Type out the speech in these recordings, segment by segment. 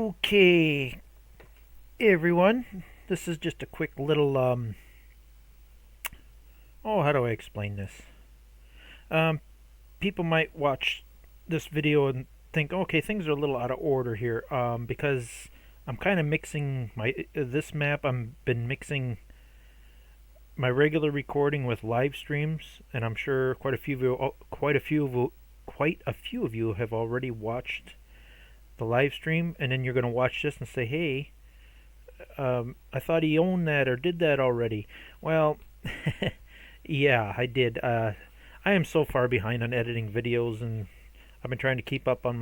Okay, everyone. This is just a quick little oh, how do I explain this? Um People might watch this video and think, "Okay, things are a little out of order here." Because I'm kind of mixing my this map. I'm been mixing my regular recording with live streams, and I'm sure quite a few of you have already watched the live stream, and then you're going to watch this and say, "Hey, I thought he owned that or did that already." Well, yeah, I did. I am so far behind on editing videos, and I've been trying to keep up on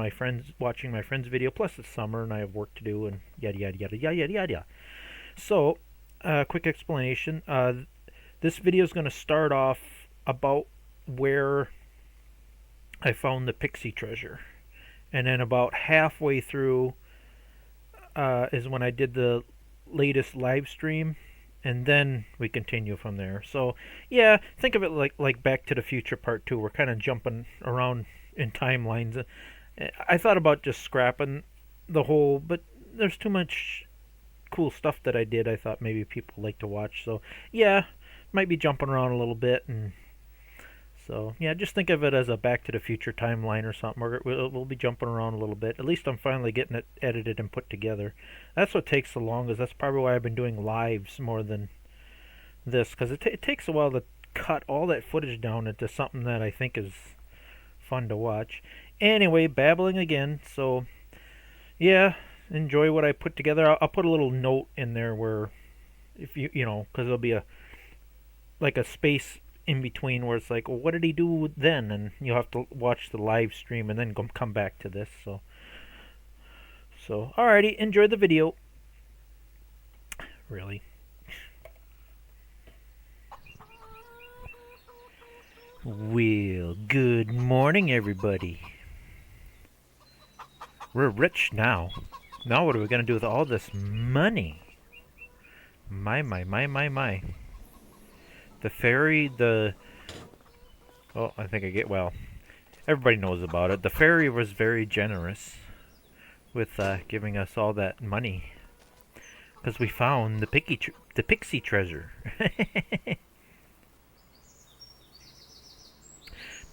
watching my friends' video. Plus, it's summer, and I have work to do, and yada yada yada yada yada yada. So, quick explanation. This video is going to start off about where I found the pixie treasure, and then about halfway through is when I did the latest live stream, and then we continue from there. So yeah, think of it like Back to the Future Part 2. We're kind of jumping around in timelines. I thought about just scrapping the whole, but there's too much cool stuff that I did. I thought maybe people like to watch. So yeah, might be jumping around a little bit, and so yeah, just think of it as a Back to the Future timeline or something. We'll be jumping around a little bit. At least I'm finally getting it edited and put together. That's what takes the longest. That's probably why I've been doing lives more than this, because it takes a while to cut all that footage down into something that I think is fun to watch. Anyway, babbling again. So yeah, enjoy what I put together. I'll put a little note in there where if because there'll be like a space in between where it's like, well, what did he do then? And you'll have to watch the live stream and then come back to this. So alrighty, enjoy the video. Really. Well, good morning, everybody. We're rich now. Now what are we gonna do with all this money? My. The ferry, oh, I think everybody knows about it. The ferry was very generous with giving us all that money because we found the pixie treasure.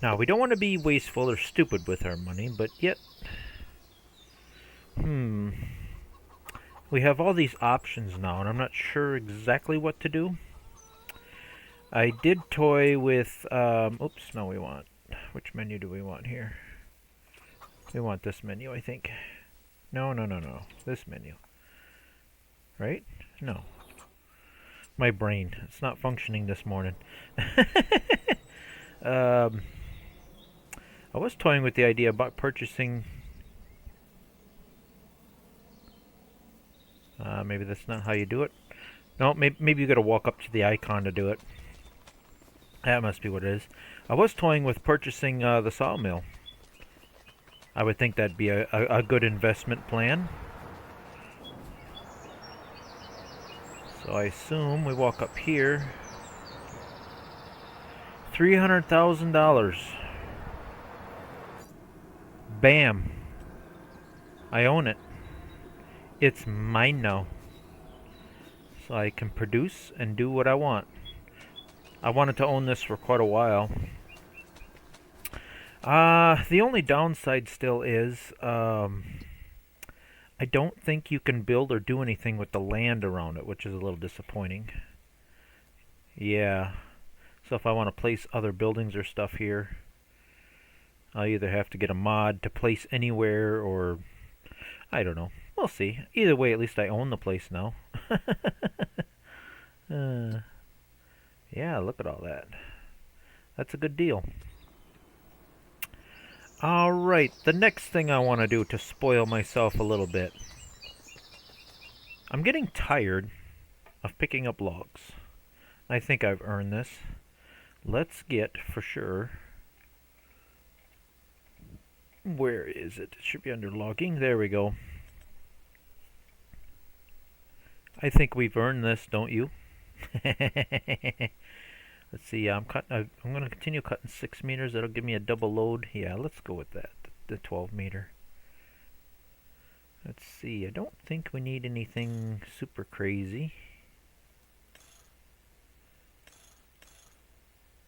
Now, we don't want to be wasteful or stupid with our money, but yet, we have all these options now, and I'm not sure exactly what to do. I did toy with, oops, no, which menu do we want here? We want this menu, I think. No, this menu. Right? No. My brain, it's not functioning this morning. I was toying with the idea about purchasing, maybe that's not how you do it. No, maybe you gotta walk up to the icon to do it. That must be what it is. I was toying with purchasing the sawmill. I would think that'd be a good investment plan. So I assume we walk up here. $300,000. Bam. I own it. It's mine now. So I can produce and do what I want. I wanted to own this for quite a while. The only downside still is, I don't think you can build or do anything with the land around it, which is a little disappointing. Yeah. So if I want to place other buildings or stuff here, I'll either have to get a mod to place anywhere, or I don't know. We'll see. Either way, at least I own the place now. Yeah, look at all that. That's a good deal. Alright, the next thing I want to do to spoil myself a little bit. I'm getting tired of picking up logs. I think I've earned this. Let's get, for sure... Where is it? It should be under logging. There we go. I think we've earned this, don't you? Let's see. I'm going to continue cutting 6 meters. That'll give me a double load. Yeah, let's go with that. The 12 meter. Let's see, I don't think we need anything super crazy.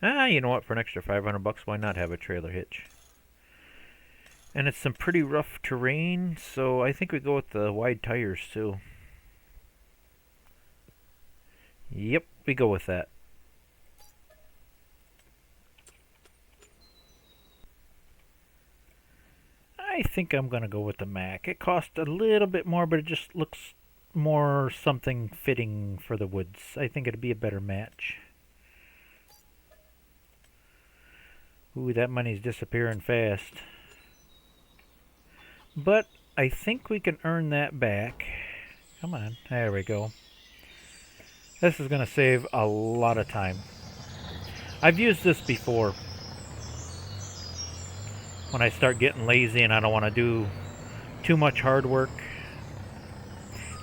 You know what, for an extra 500 bucks, why not have a trailer hitch? And it's some pretty rough terrain, so I think we go with the wide tires too. Yep, we go with that. I think I'm going to go with the Mac. It cost a little bit more, but it just looks more something fitting for the woods. I think it'd be a better match. Ooh, that money's disappearing fast. But I think we can earn that back. Come on, there we go. This is going to save a lot of time. I've used this before. When I start getting lazy and I don't want to do too much hard work.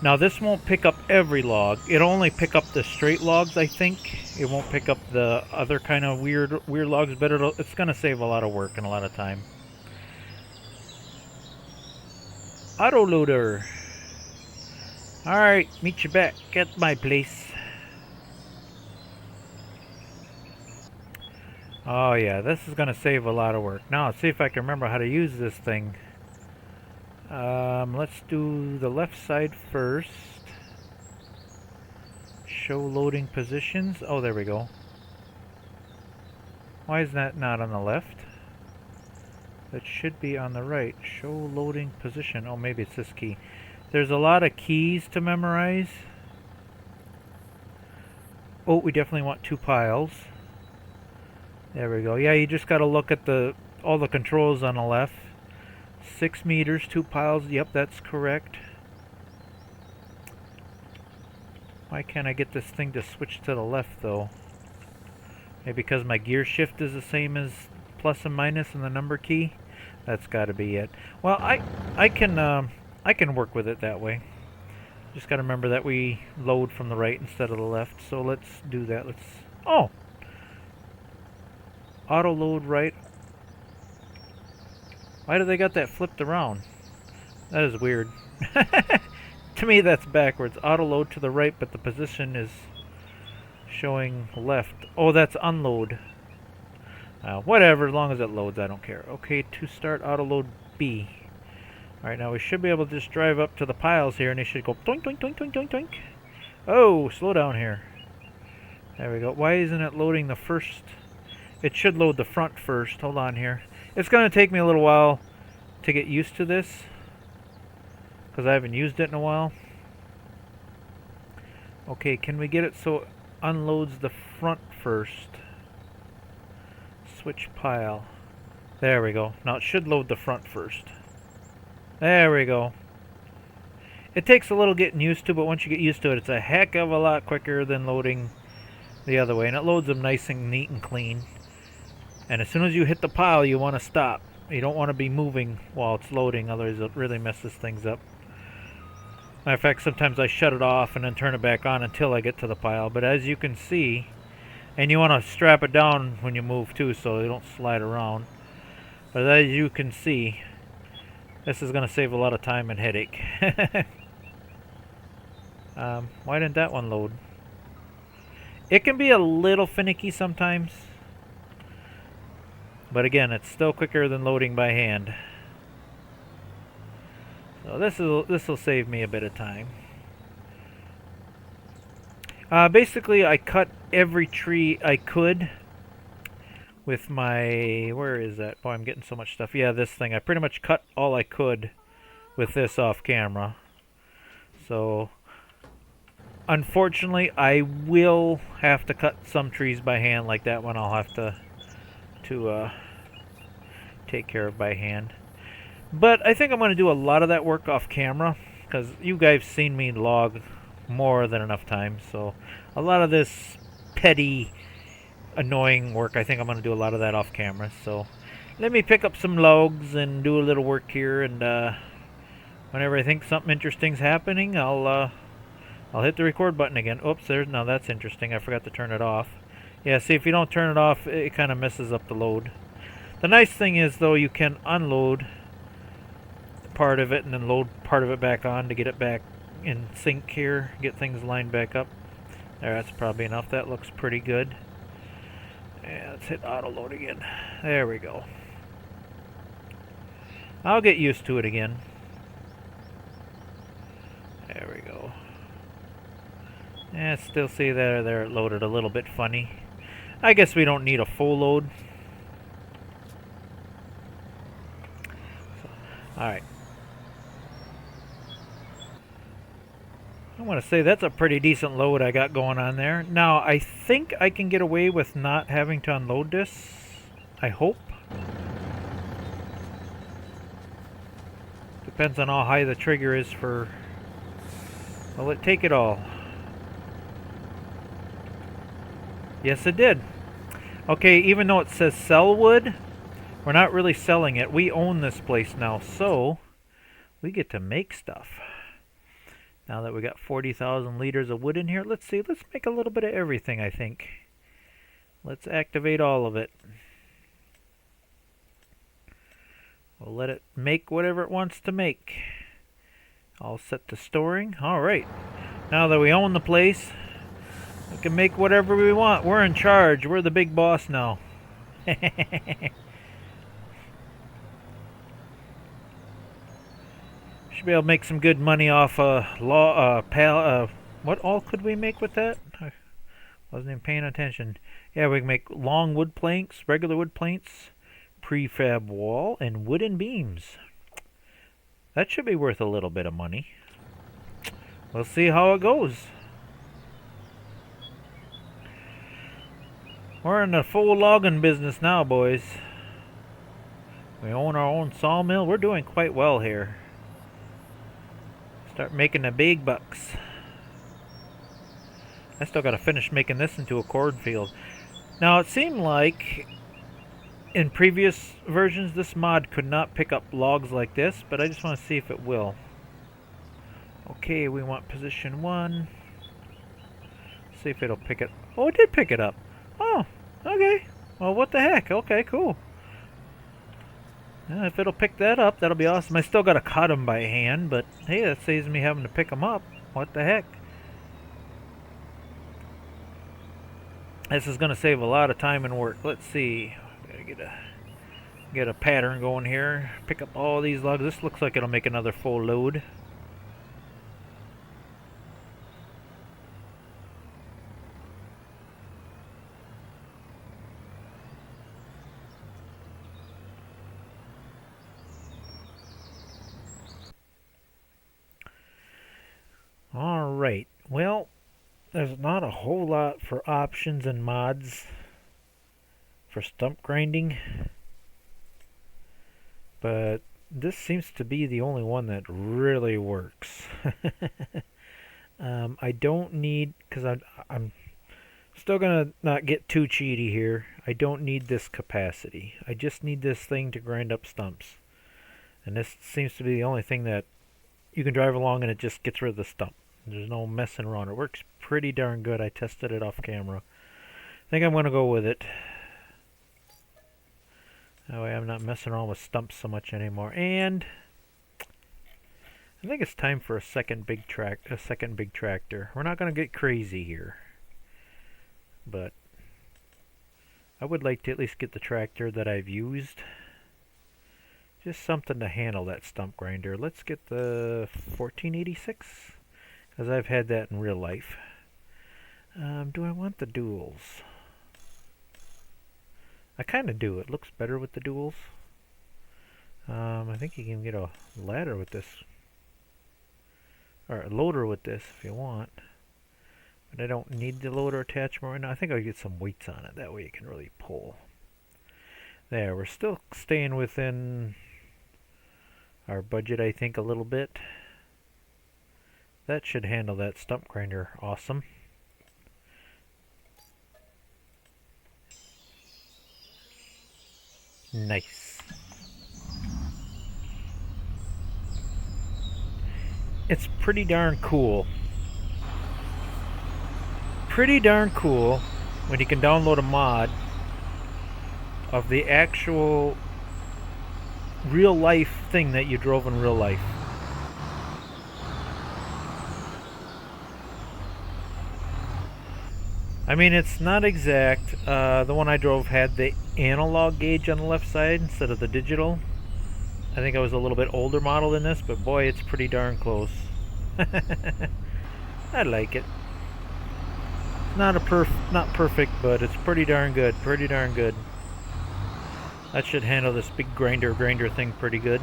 Now this won't pick up every log. It'll only pick up the straight logs, I think. It won't pick up the other kind of weird logs, but it's going to save a lot of work and a lot of time. Auto loader. Alright, meet you back at my place. Oh yeah, this is going to save a lot of work. Now, let's see if I can remember how to use this thing. Let's do the left side first. Show loading positions. Oh, there we go. Why is that not on the left? That should be on the right. Show loading position. Oh, maybe it's this key. There's a lot of keys to memorize. Oh, we definitely want 2 piles. There we go. Yeah, you just got to look at all the controls on the left. 6 meters, 2 piles. Yep, that's correct. Why can't I get this thing to switch to the left, though? Maybe because my gear shift is the same as plus and minus in the number key? That's got to be it. Well, I can work with it that way. Just got to remember that we load from the right instead of the left. So let's do that. Oh! Auto load right. Why do they got that flipped around? That is weird. To me, that's backwards. Auto load to the right, but the position is showing left. Oh, that's unload. Whatever, as long as it loads, I don't care. Okay, to start auto load B. Alright, now we should be able to just drive up to the piles here, and they should go doink, doink, doink, doink, doink, doink. Oh, slow down here. There we go. Why isn't it loading the first? It should load the front first. Hold on here. It's going to take me a little while to get used to this, because I haven't used it in a while. Okay, can we get it so it unloads the front first? Switch pile. There we go. Now it should load the front first. There we go. It takes a little getting used to, but once you get used to it, it's a heck of a lot quicker than loading the other way. And it loads them nice and neat and clean. And as soon as you hit the pile, you want to stop. You don't want to be moving while it's loading, otherwise it really messes things up. Matter of fact, sometimes I shut it off and then turn it back on until I get to the pile. But as you can see, and you want to strap it down when you move too, so they don't slide around. But as you can see, this is going to save a lot of time and headache. Why didn't that one load? It can be a little finicky sometimes. But again, it's still quicker than loading by hand. So this will save me a bit of time. Basically, I cut every tree I could with my... Where is that? Boy, I'm getting so much stuff. Yeah, this thing. I pretty much cut all I could with this off camera. So, unfortunately, I will have to cut some trees by hand. Like that one, I'll have to take care of by hand. But I think I'm going to do a lot of that work off camera, because you guys seen me log more than enough times. So a lot of this petty, annoying work, I think I'm going to do a lot of that off camera. So let me pick up some logs and do a little work here, and whenever I think something interesting's happening, I'll hit the record button again. Oops, now that's interesting. I forgot to turn it off. Yeah, see, if you don't turn it off, it kind of messes up the load. The nice thing is, though, you can unload part of it and then load part of it back on to get it back in sync here, get things lined back up. There, that's probably enough. That looks pretty good. And let's hit auto load again. There we go. I'll get used to it again. There we go. And still see there it loaded a little bit funny. I guess we don't need a full load. So, alright. I want to say that's a pretty decent load I got going on there. Now, I think I can get away with not having to unload this. I hope. Depends on how high the trigger is for... Will it take it all? Yes, it did. Okay, even though it says sell wood, we're not really selling it. We own this place now, so we get to make stuff. Now that we got 40,000 liters of wood in here, let's see. Let's make a little bit of everything, I think. Let's activate all of it. We'll let it make whatever it wants to make. All set to storing. Alright. Now that we own the place, we can make whatever we want. We're in charge. We're the big boss now. Should be able to make some good money off what all could we make with that? I wasn't even paying attention. Yeah, we can make long wood planks, regular wood planks, prefab wall, and wooden beams. That should be worth a little bit of money. We'll see how it goes. We're in the full logging business now, boys. We own our own sawmill. We're doing quite well here. Start making the big bucks. I still got to finish making this into a cornfield. Now, it seemed like in previous versions this mod could not pick up logs like this, but I just want to see if it will. Okay, we want position 1. See if it'll pick it. Oh, it did pick it up. Oh, okay. Well, what the heck? Okay, cool. If it'll pick that up, that'll be awesome. I still got to cut them by hand, but hey, that saves me having to pick them up. What the heck? This is going to save a lot of time and work. Let's see. Gotta get a pattern going here. Pick up all these logs. This looks like it'll make another full load. Alright, well, there's not a whole lot for options and mods for stump grinding, but this seems to be the only one that really works. I don't need, because I'm still gonna not get too cheaty here, I don't need this capacity. I just need this thing to grind up stumps, and this seems to be the only thing that you can drive along and it just gets rid of the stump. There's no messing around. It works pretty darn good. I tested it off camera. I think I'm going to go with it. That way I'm not messing around with stumps so much anymore. And I think it's time for a second big tractor. We're not going to get crazy here, but I would like to at least get the tractor that I've used. Just something to handle that stump grinder. Let's get the 1486. Because I've had that in real life. Do I want the duals? I kind of do. It looks better with the duals. I think you can get a ladder with this. Or a loader with this if you want. But I don't need the loader attachment right now. I think I'll get some weights on it. That way you can really pull. There, we're still staying within our budget, I think, a little bit. That should handle that stump grinder awesome. Nice. It's pretty darn cool. Pretty darn cool when you can download a mod of the actual real life thing that you drove in real life? I mean, it's not exact. The one I drove had the analog gauge on the left side instead of the digital. I think I was a little bit older model than this, but boy, it's pretty darn close. I like it. Not perfect, but it's pretty darn good. Pretty darn good. That should handle this big grinder thing pretty good.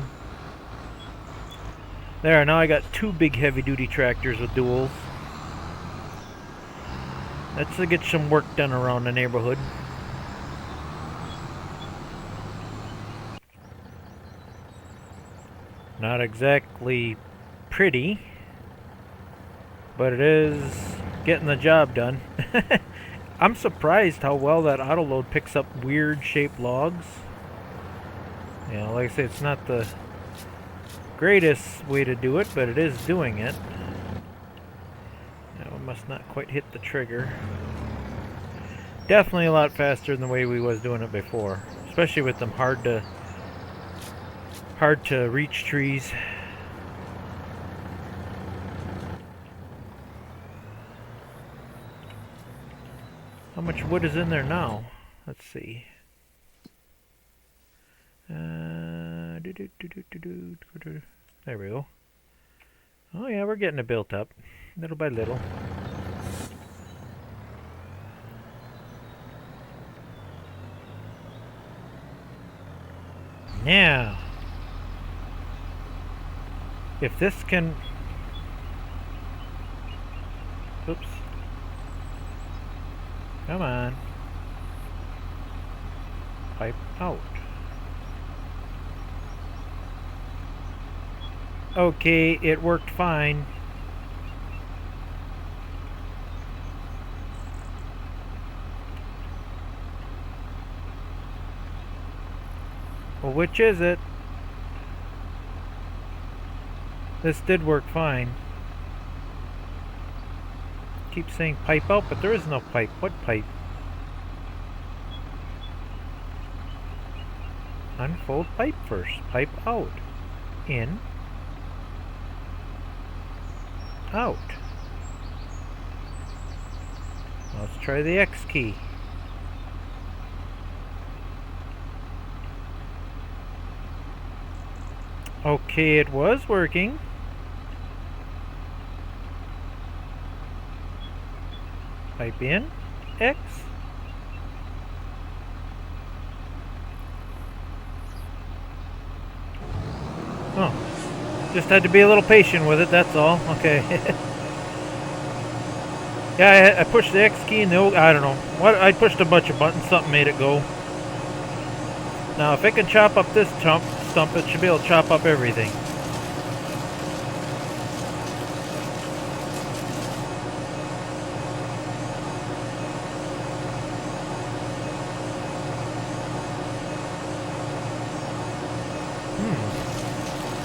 There, now I got two big heavy-duty tractors with duals. Let's get some work done around the neighborhood. Not exactly pretty, but it is getting the job done. I'm surprised how well that autoload picks up weird shaped logs. You know, like I say, it's not the greatest way to do it, but it is doing it. Now, we must not quite hit the trigger. Definitely a lot faster than the way we was doing it before, especially with them hard to reach trees. How much wood is in there now? Let's see. There we go. Oh yeah, we're getting it built up, little by little. Now, if this can... Oops. Come on. Pipe out. Okay, it worked fine. Well, which is it? This did work fine. Keep saying pipe out, but there is no pipe. What pipe? Unfold pipe first. Pipe out. In. Out. Let's try the X key. Okay, it was working. Pipe in. X. Oh. Just had to be a little patient with it, that's all. Okay. Yeah, I pushed the X key and I don't know. What? I pushed a bunch of buttons, something made it go. Now, if it can chop up this stump, it should be able to chop up everything.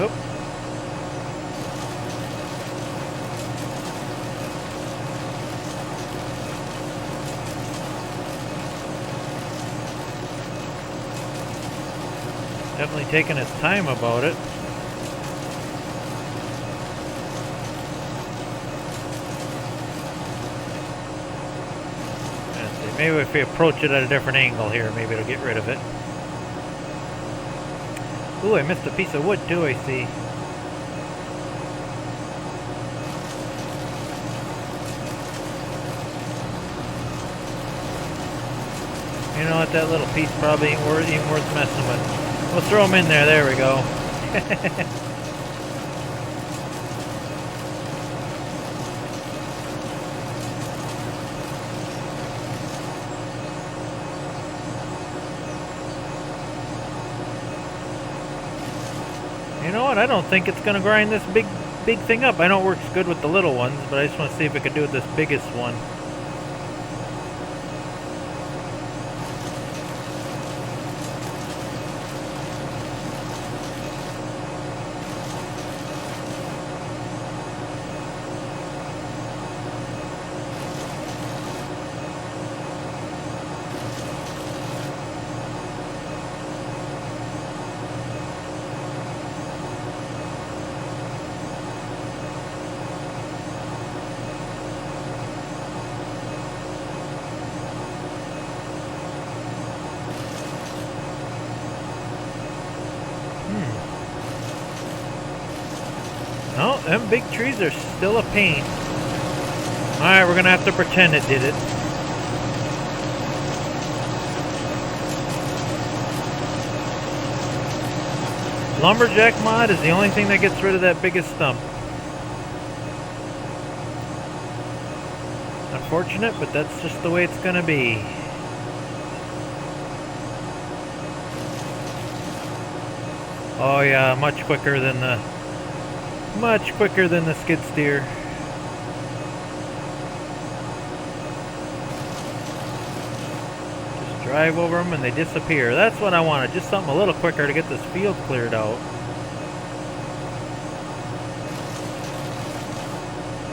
Oop. Definitely taking its time about it. Let's see, maybe if we approach it at a different angle here, maybe it'll get rid of it. Ooh, I missed a piece of wood too, I see. You know what, that little piece probably ain't even worth messing with. We'll throw them in there, there we go. You know what, I don't think it's going to grind this big thing up. I know it works good with the little ones, but I just want to see if it could do with this biggest one. No, them big trees are still a pain. Alright, we're gonna have to pretend it did it. Lumberjack mod is the only thing that gets rid of that biggest stump. Unfortunate, but that's just the way it's gonna be. Oh yeah, much quicker than the skid steer. Just drive over them and they disappear. That's what I wanted, just something a little quicker to get this field cleared out.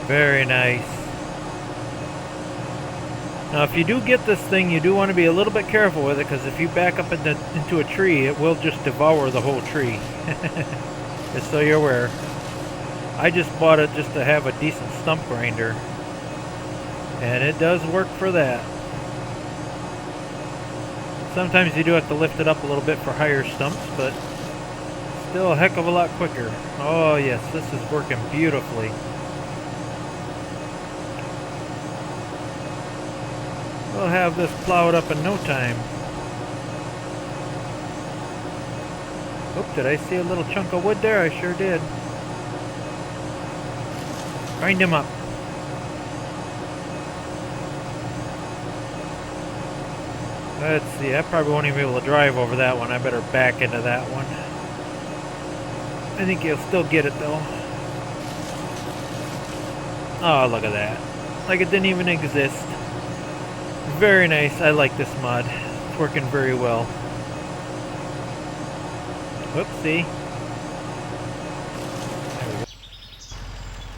Very nice. Now if you do get this thing, you do want to be a little bit careful with it, because if you back up into a tree, it will just devour the whole tree. Just so you're aware. I just bought it just to have a decent stump grinder, and it does work for that. Sometimes you do have to lift it up a little bit for higher stumps, but still a heck of a lot quicker. Oh yes, this is working beautifully. We'll have this plowed up in no time. Oop, did I see a little chunk of wood there? I sure did. Grind him up. Let's see, I probably won't even be able to drive over that one. I better back into that one. I think you'll still get it though. Oh, look at that. Like it didn't even exist. Very nice. I like this mod. It's working very well. Whoopsie. There we go.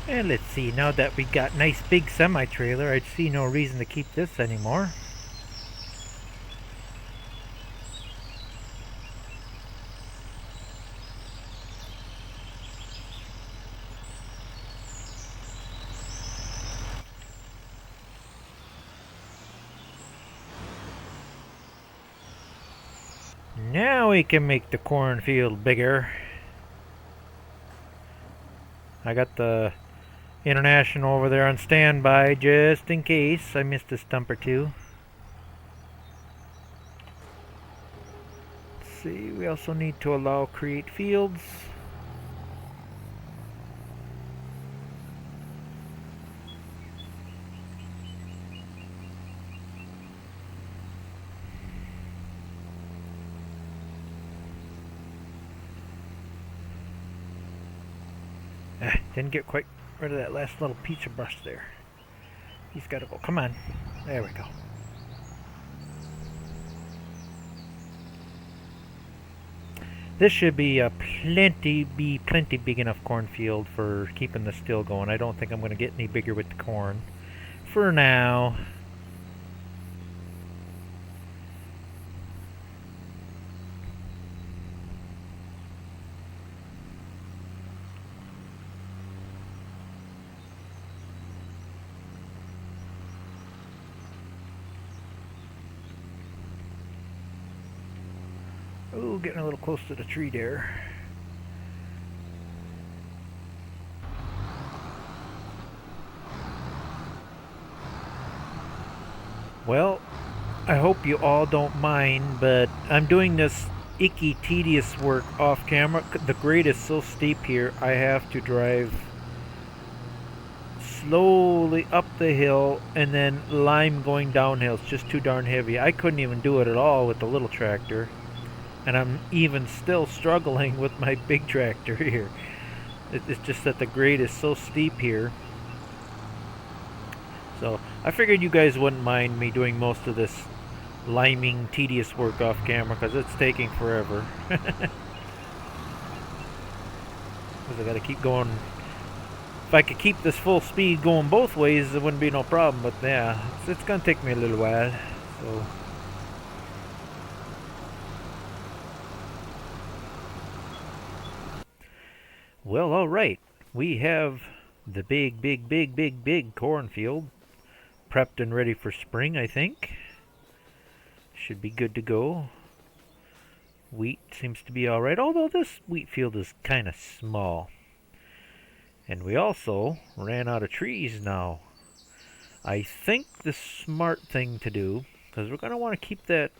And let's see, now that we got nice big semi-trailer, I'd see no reason to keep this anymore. Now we can make the cornfield bigger. I got the International over there on standby just in case I missed a stump or two. Let's see, we also need to allow create fields. Didn't get quite rid of that last little piece of brush there. He's got to go. Come on. There we go. This should be a plenty big enough cornfield for keeping the still going. I don't think I'm going to get any bigger with the corn for now. Oh, getting a little close to the tree there. Well, I hope you all don't mind, but I'm doing this icky, tedious work off camera. The grade is so steep here, I have to drive slowly up the hill and then lime going downhill. It's just too darn heavy. I couldn't even do it at all with the little tractor. And I'm even still struggling with my big tractor here. It's just that the grade is so steep here. So I figured you guys wouldn't mind me doing most of this liming, tedious work off camera, because it's taking forever. Because I gotta keep going. If I could keep this full speed going both ways, it wouldn't be no problem. But yeah, it's gonna take me a little while. So. Well, alright, we have the big cornfield prepped and ready for spring, I think. Should be good to go. Wheat seems to be alright, although this wheat field is kind of small. And we also ran out of trees now. I think the smart thing to do, because we're going to want to keep that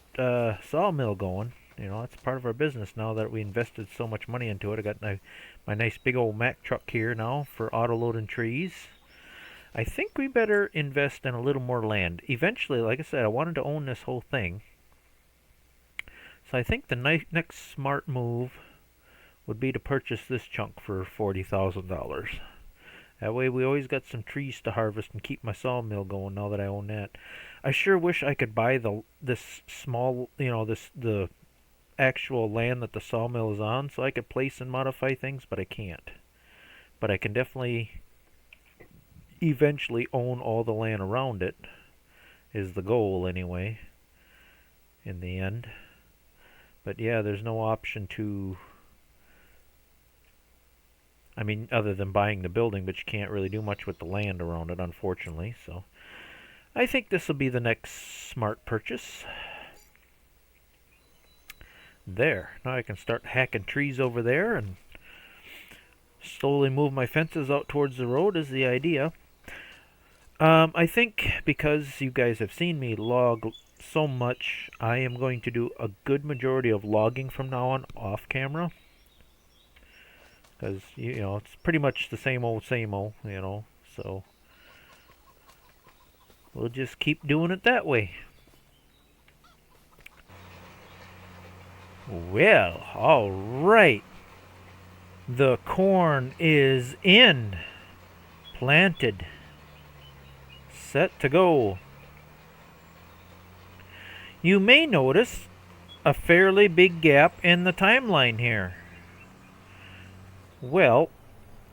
sawmill going. You know, that's part of our business now that we invested so much money into it. I got my nice big old Mack truck here now for auto-loading trees. I think we better invest in a little more land. Eventually, like I said, I wanted to own this whole thing. So I think the next smart move would be to purchase this chunk for $40,000. That way we always got some trees to harvest and keep my sawmill going now that I own that. I sure wish I could buy this small, the actual land that the sawmill is on so I could place and modify things, but I can't. But I can definitely eventually own all the land around it, is the goal anyway, in the end. But yeah, there's no option to, I mean, other than buying the building, but you can't really do much with the land around it, unfortunately. So I think this will be the next smart purchase. There. Now I can start hacking trees over there and slowly move my fences out towards the road is the idea. I think because you guys have seen me log so much, I am going to do a good majority of logging from now on off camera. Because, it's pretty much the same old, so we'll just keep doing it that way. Well, alright. The corn is in. Planted. Set to go. You may notice a fairly big gap in the timeline here. Well,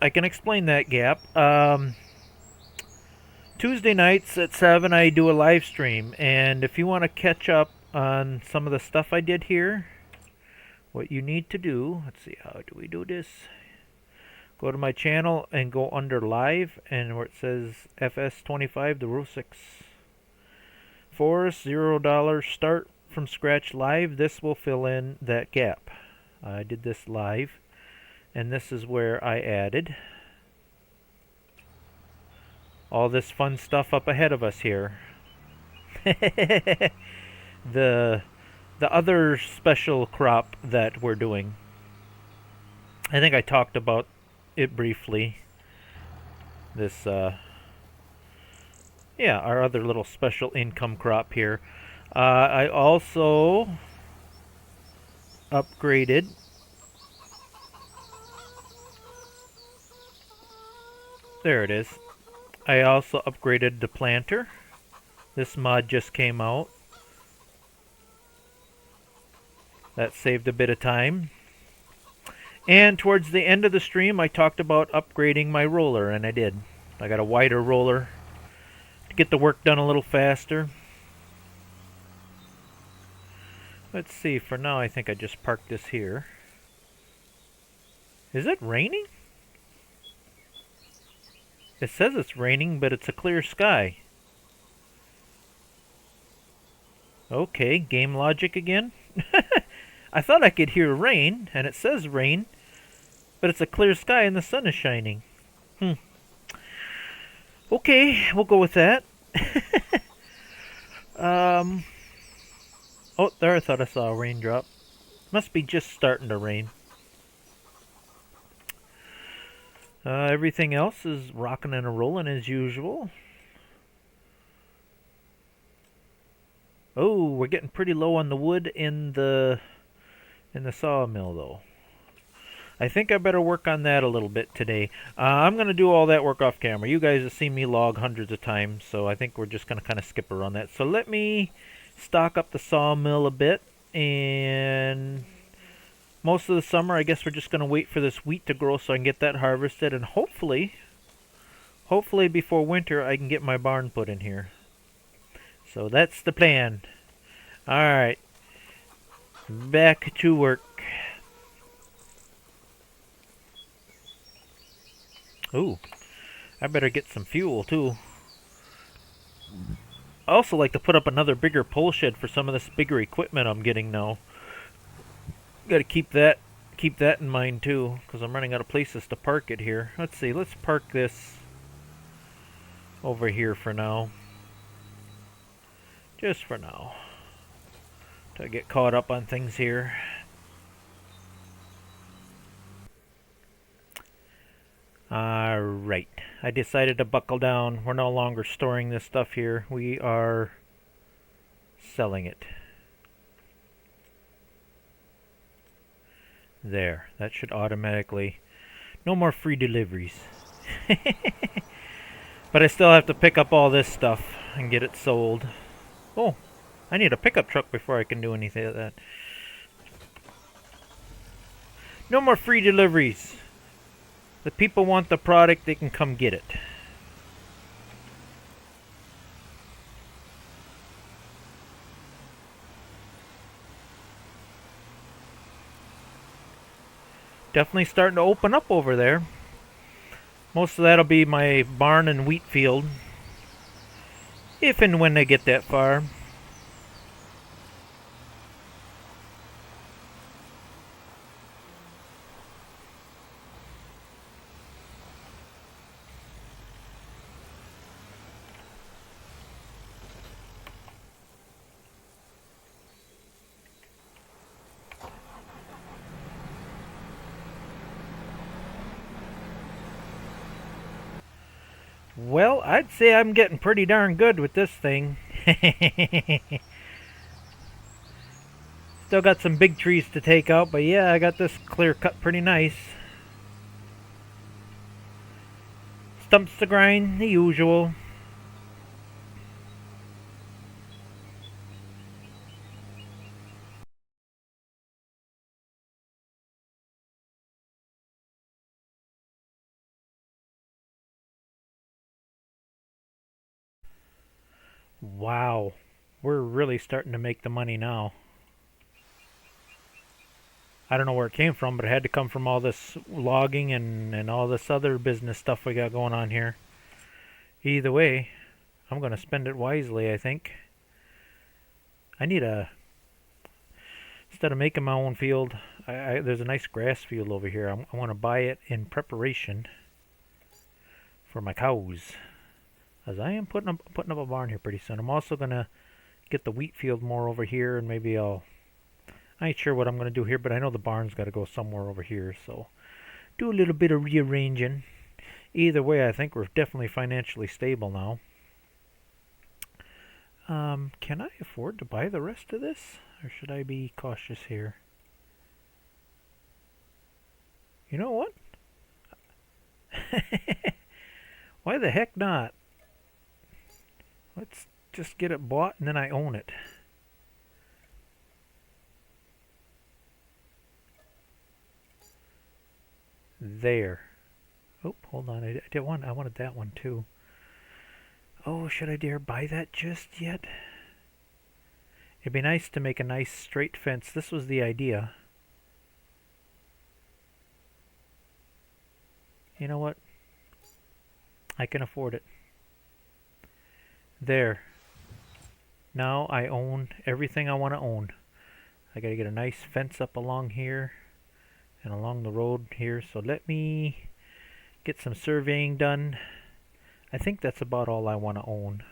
I can explain that gap. Tuesday nights at 7 I do a live stream, and if you want to catch up on some of the stuff I did here, what you need to do, let's see, how do we do this? Go to my channel and go under live, and where it says FS25, the Risoux Forest, $0 start from scratch live, this will fill in that gap. I did this live, and this is where I added all this fun stuff up ahead of us here. The other special crop that we're doing, I think I talked about it briefly. This, yeah, our other little special income crop here. I also upgraded there it is. I also upgraded the planter. This mod just came out. That saved a bit of time. And towards the end of the stream, I talked about upgrading my roller, and I did. I got a wider roller to get the work done a little faster. Let's see, for now I think I just parked this here. Is it raining? It says it's raining, but it's a clear sky. Okay, game logic again. I thought I could hear rain, and it says rain, but it's a clear sky and the sun is shining. Okay, we'll go with that. Oh, there, I thought I saw a raindrop. Must be just starting to rain. Everything else is rocking and rolling as usual. Oh, we're getting pretty low on the wood in the sawmill, though. I think I better work on that a little bit today. I'm going to do all that work off camera. You guys have seen me log hundreds of times, so I think we're just going to kind of skip around that. So let me stock up the sawmill a bit, and most of the summer I guess we're just going to wait for this wheat to grow so I can get that harvested, and hopefully before winter I can get my barn put in here. So that's the plan. Alright, back to work. Ooh, I better get some fuel too. I also like to put up another bigger pole shed for some of this bigger equipment I'm getting now. Got to keep keep that in mind too, because I'm running out of places to park it here. Let's see, let's park this over here for now. Just for now. Till I get caught up on things here. Alright, I decided to buckle down. We're no longer storing this stuff here. We are selling it. There, that should automatically... No more free deliveries. But I still have to pick up all this stuff and get it sold. Oh, I need a pickup truck before I can do anything like that. No more free deliveries. The people want the product, they can come get it. Definitely starting to open up over there. Most of that'll be my barn and wheat field. If and when they get that far. Well, I'd say I'm getting pretty darn good with this thing. Still got some big trees to take out, but yeah, I got this clear cut pretty nice. Stumps to grind, the usual. Wow, we're really starting to make the money now. I don't know where it came from, but it had to come from all this logging and all this other business stuff we got going on here. Either way, I'm going to spend it wisely, I think. I need a... Instead of making my own field, there's a nice grass field over here. I want to buy it in preparation for my cows. As I am putting up a barn here pretty soon. I'm also going to get the wheat field more over here, and maybe I ain't sure what I'm going to do here, but I know the barn's got to go somewhere over here, so do a little bit of rearranging. Either way, I think we're definitely financially stable now. Can I afford to buy the rest of this, or should I be cautious here? You know what? Why the heck not? Let's just get it bought and then I own it. There. Oh, hold on. I wanted that one too. Oh, should I dare buy that just yet? It'd be nice to make a nice straight fence. This was the idea. You know what? I can afford it. There. Now I own everything I want to own. I gotta get a nice fence up along here and along the road here. So let me get some surveying done. I think that's about all I want to own.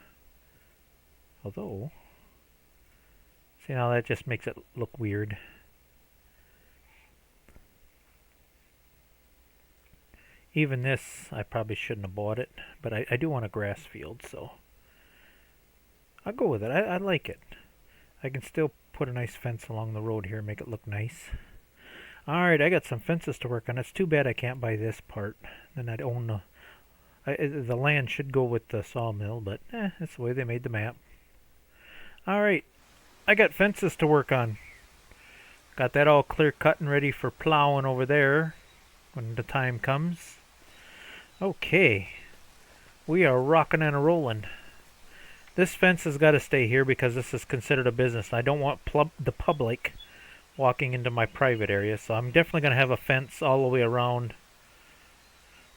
Although, see now that just makes it look weird. Even this, I probably shouldn't have bought it, but I do want a grass field, so I'll go with it. I like it. I can still put a nice fence along the road here, make it look nice. Alright, I got some fences to work on. It's too bad I can't buy this part. Then I'd own the land should go with the sawmill, but that's the way they made the map. Alright, I got fences to work on. Got that all clear cut and ready for plowing over there when the time comes. Okay, we are rocking and rolling. This fence has got to stay here because this is considered a business. I don't want the public walking into my private area, so I'm definitely going to have a fence all the way around.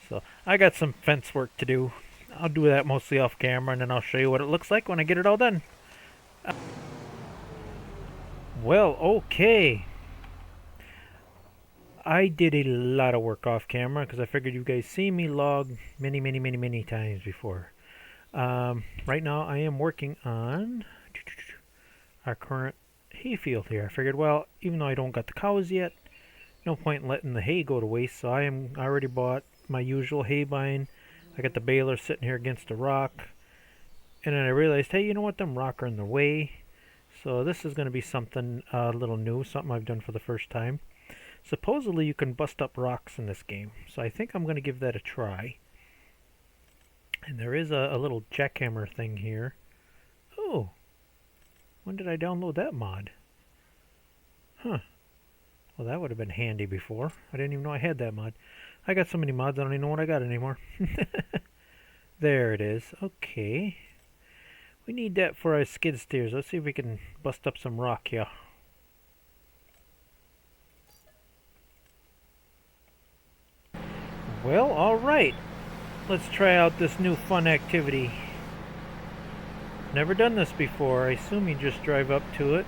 So I got some fence work to do. I'll do that mostly off camera, and then I'll show you what it looks like when I get it all done. Well, okay. I did a lot of work off camera because I figured you guys seen me log many times before. Right now I am working on our current hay field here. I figured, well, even though I don't got the cows yet, no point in letting the hay go to waste, so I already bought my usual hay bine. I got the baler sitting here against the rock, and then I realized, hey, you know what, them rock are in the way. So this is going to be something a little new, something I've done for the first time. Supposedly you can bust up rocks in this game, so I think I'm going to give that a try. And there is a little jackhammer thing here. Oh, when did I download that mod? Huh. Well, that would have been handy before. I didn't even know I had that mod. I got so many mods I don't even know what I got anymore. There it is. Okay. We need that for our skid steers. Let's see if we can bust up some rock here. Well, alright. Let's try out this new fun activity. Never done this before. I assume you just drive up to it.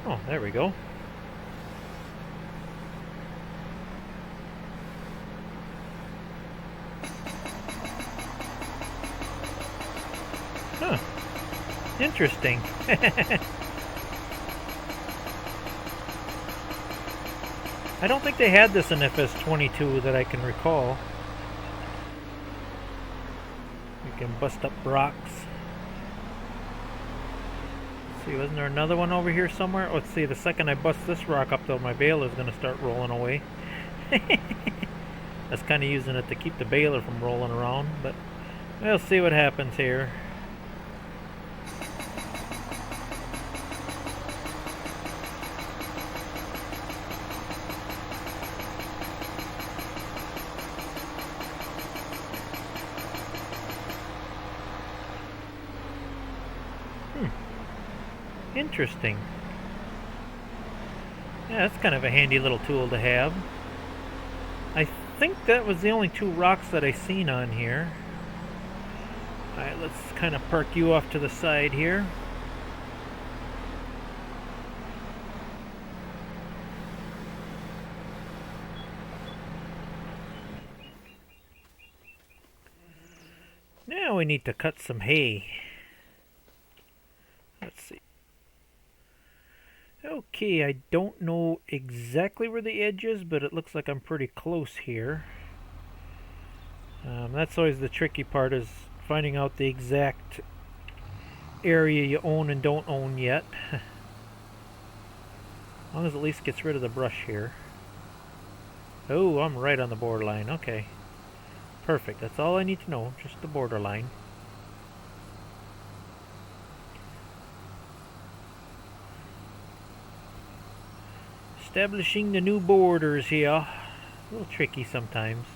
Oh, there we go. Huh. Interesting. I don't think they had this in FS22 that I can recall. You can bust up rocks. Let's see, wasn't there another one over here somewhere? Let's see, the second I bust this rock up though, my baler is going to start rolling away. That's kind of using it to keep the baler from rolling around, but we'll see what happens here. Interesting. Yeah, that's kind of a handy little tool to have. I think that was the only two rocks that I seen on here. Alright, let's kind of park you off to the side here. Now we need to cut some hay. Let's see. Okay, I don't know exactly where the edge is, but it looks like I'm pretty close here. That's always the tricky part, is finding out the exact area you own and don't own yet. As long as it at least gets rid of the brush here. Oh, I'm right on the borderline. Okay. Perfect. That's all I need to know. Just the borderline. Establishing the new borders here. A little tricky sometimes.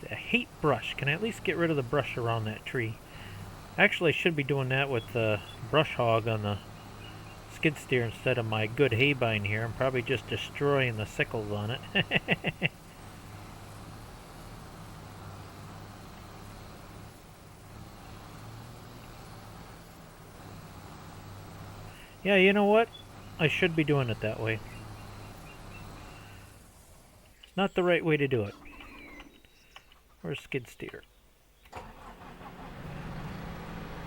It's a hate brush. Can I at least get rid of the brush around that tree? Actually, I should be doing that with the brush hog on the skid steer instead of my good hay bine here. I'm probably just destroying the sickles on it. Yeah, you know what? I should be doing it that way. It's not the right way to do it. Where's skid steer?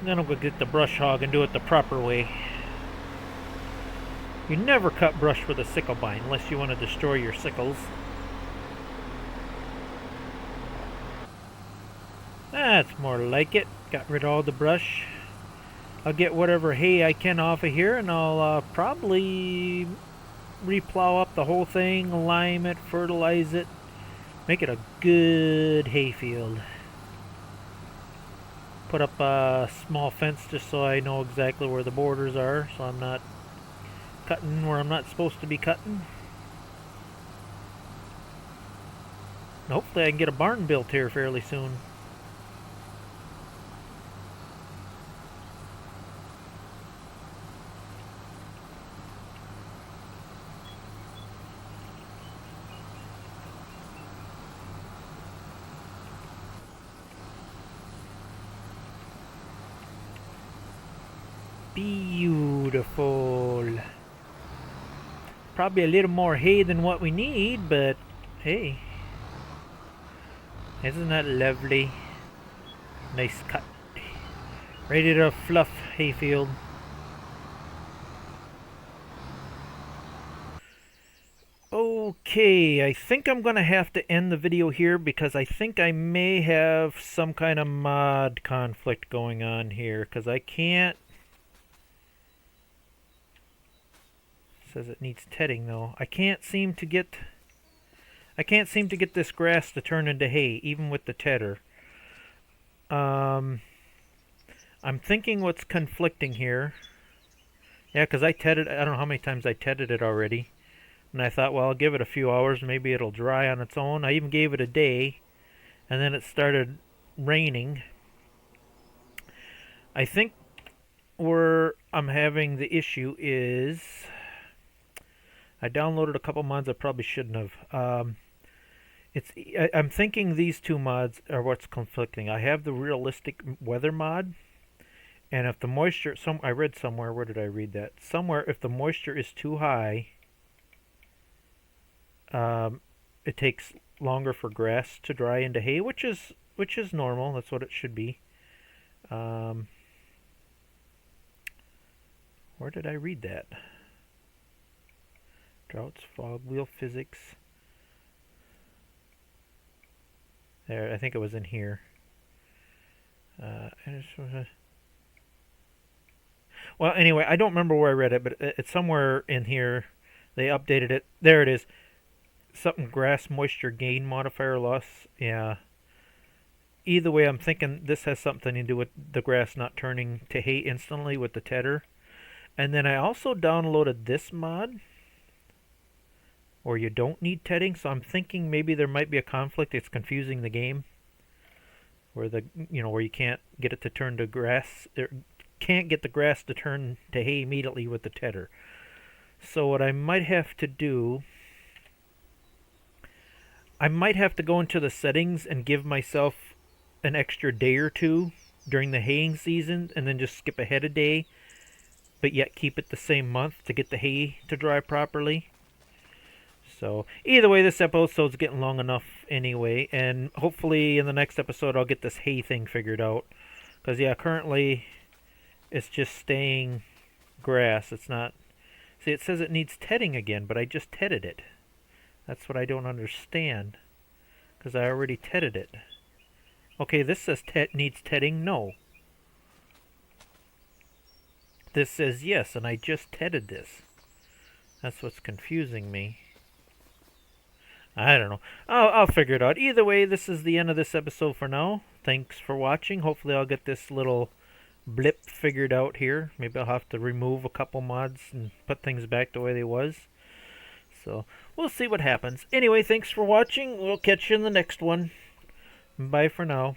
Then I'll go get the brush hog and do it the proper way. You never cut brush with a sickle bine unless you want to destroy your sickles. That's more like it. Got rid of all the brush. I'll get whatever hay I can off of here, and I'll probably replow up the whole thing, lime it, fertilize it, make it a good hay field. Put up a small fence just so I know exactly where the borders are, so I'm not cutting where I'm not supposed to be cutting. Hopefully I can get a barn built here fairly soon. Beautiful. Probably a little more hay than what we need, but hey. Isn't that lovely? Nice cut. Ready to fluff hayfield. Okay, I think I'm going to have to end the video here because I think I may have some kind of mod conflict going on here because I can't. It says it needs tedding though. I can't seem to get this grass to turn into hay even with the tedder. I'm thinking what's conflicting here. Yeah, because I don't know how many times I tedded it already. And I thought, well, I'll give it a few hours. Maybe it'll dry on its own. I even gave it a day. And then it started raining. I think where I'm having the issue is I downloaded a couple mods I probably shouldn't have. I'm thinking these two mods are what's conflicting. I have the realistic weather mod. And if the moisture... I read somewhere... Where did I read that? Somewhere, if the moisture is too high... it takes longer for grass to dry into hay, which is normal. That's what it should be. Where did I read that? Droughts, fog, wheel physics. There, I think it was in here. Well, anyway, I don't remember where I read it, but it's somewhere in here. They updated it. There it is. Something grass moisture gain modifier loss. Yeah. Either way, I'm thinking this has something to do with the grass not turning to hay instantly with the tedder. And then I also downloaded this mod where you don't need tedding, so I'm thinking maybe there might be a conflict. It's confusing the game where where you can't get it to turn to grass, or can't get the grass to turn to hay immediately with the tedder. So what I might have to do, I might have to go into the settings and give myself an extra day or two during the haying season and then just skip ahead a day, but yet keep it the same month to get the hay to dry properly. So either way, this episode's getting long enough anyway, and hopefully in the next episode I'll get this hay thing figured out. Because yeah, currently it's just staying grass. It's not... See, it says it needs tedding again, but I just tedded it. That's what I don't understand, because I already tedded it. Okay, this says needs tedding. No. This says yes, and I just tedded this. That's what's confusing me. I don't know. I'll figure it out. Either way, this is the end of this episode for now. Thanks for watching. Hopefully I'll get this little blip figured out here. Maybe I'll have to remove a couple mods and put things back the way they was. So, we'll see what happens. Anyway, thanks for watching. We'll catch you in the next one. Bye for now.